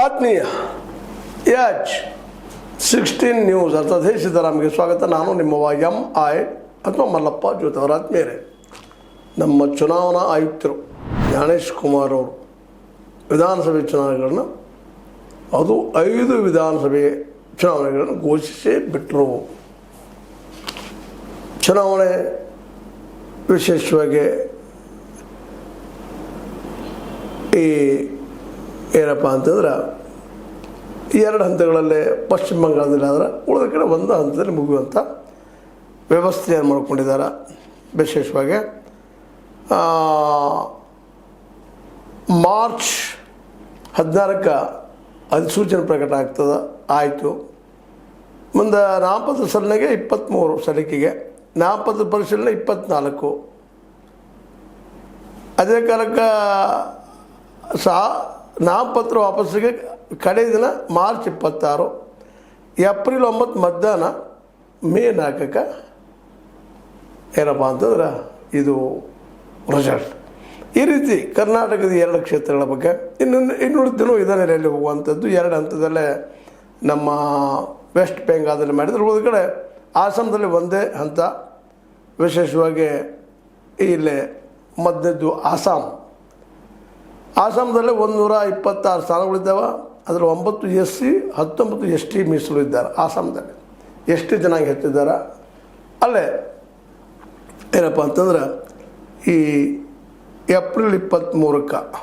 ಆತ್ಮೀಯ H16 news ಅರ್ಥಾತ್ ಹೇ ಸಿದ್ದರಾಮಯ್ಯಗೆ ಸ್ವಾಗತ. ನಾನು ನಿಮ್ಮವ MI ಅಥವಾ ಮಲ್ಲಪ್ಪ ಜ್ಯೋತಿಯವರ ಆತ್ಮೀಯರೇ. ನಮ್ಮ ಚುನಾವಣಾ ಆಯುಕ್ತರು ಜ್ಞಾನೇಶ್ ಕುಮಾರ್ ಅವರು ವಿಧಾನಸಭೆ ಚುನಾವಣೆಗಳನ್ನು ಅದು 5 ವಿಧಾನಸಭೆ ಚುನಾವಣೆಗಳನ್ನು ಘೋಷಿಸಿ ಬಿಟ್ಟರು. ಚುನಾವಣೆ ವಿಶೇಷವಾಗಿ ಈ ಏನಪ್ಪ ಅಂತಂದ್ರೆ 2 ಹಂತಗಳಲ್ಲೇ ಪಶ್ಚಿಮ ಬಂಗಾಳದಲ್ಲಿ ಆದರೆ ಉಳಿದ ಕಡೆ ಒಂದು ಹಂತದಲ್ಲಿ ಮುಗಿಯುವಂಥ ವ್ಯವಸ್ಥೆಯನ್ನು ಮಾಡ್ಕೊಂಡಿದ್ದಾರೆ. ವಿಶೇಷವಾಗಿ ಮಾರ್ಚ್ 16ಕ್ಕೆ ಅಧಿಸೂಚನೆ ಪ್ರಕಟ ಆಯಿತು. ಮುಂದೆ ನಾಮಪತ್ರ ಸಲ್ಲಿಕೆಗೆ 23 ಸಲ್ಲಿಕೆಗೆ, ನಾಮಪತ್ರ ಪರಿಶೀಲನೆ 24. ಅದೇ ಕಾಲಕ್ಕೆ ನಾಮಪತ್ರ ವಾಪಸ್ಸಿಗೆ ಕಡೆ ದಿನ ಮಾರ್ಚ್ 26, ಏಪ್ರಿಲ್ 9 ಮಧ್ಯಾಹ್ನ, ಮೇ 4ಕ್ಕೆ ಏನಪ್ಪ ಅಂತಂದ್ರೆ ಇದು ರಿಸಲ್ಟ್. ಈ ರೀತಿ ಕರ್ನಾಟಕದ 2 ಕ್ಷೇತ್ರಗಳ ಬಗ್ಗೆ ಇನ್ನುಳಿದಿನೂ ಇದೇ ನೆಲೆಯಲ್ಲಿ ಹೋಗುವಂಥದ್ದು. 2 ಹಂತದಲ್ಲೇ ನಮ್ಮ ವೆಸ್ಟ್ ಬೆಂಗಾಲದಲ್ಲಿ ಮಾಡಿದರೆ, ಉಳಿದ ಕಡೆ ಆಸಾಮದಲ್ಲಿ ಒಂದೇ ಹಂತ. ವಿಶೇಷವಾಗಿ ಇಲ್ಲೇ ಮಧ್ಯದ್ದು ಆಸಾಮದಲ್ಲಿ 126 ಸ್ಥಾನಗಳಿದ್ದಾವೆ. ಅದರ 9 SC 19 ST ಮೀಸಲು ಇದ್ದಾರೆ. ಆಸಾಮದಲ್ಲಿ ಎಷ್ಟು ಜನಾಂಗ ಹೆಚ್ಚಿದ್ದಾರೆ. ಅಲ್ಲೇ ಏನಪ್ಪ ಅಂತಂದ್ರೆ ಈ ಏಪ್ರಿಲ್ 23ಕ್ಕೆ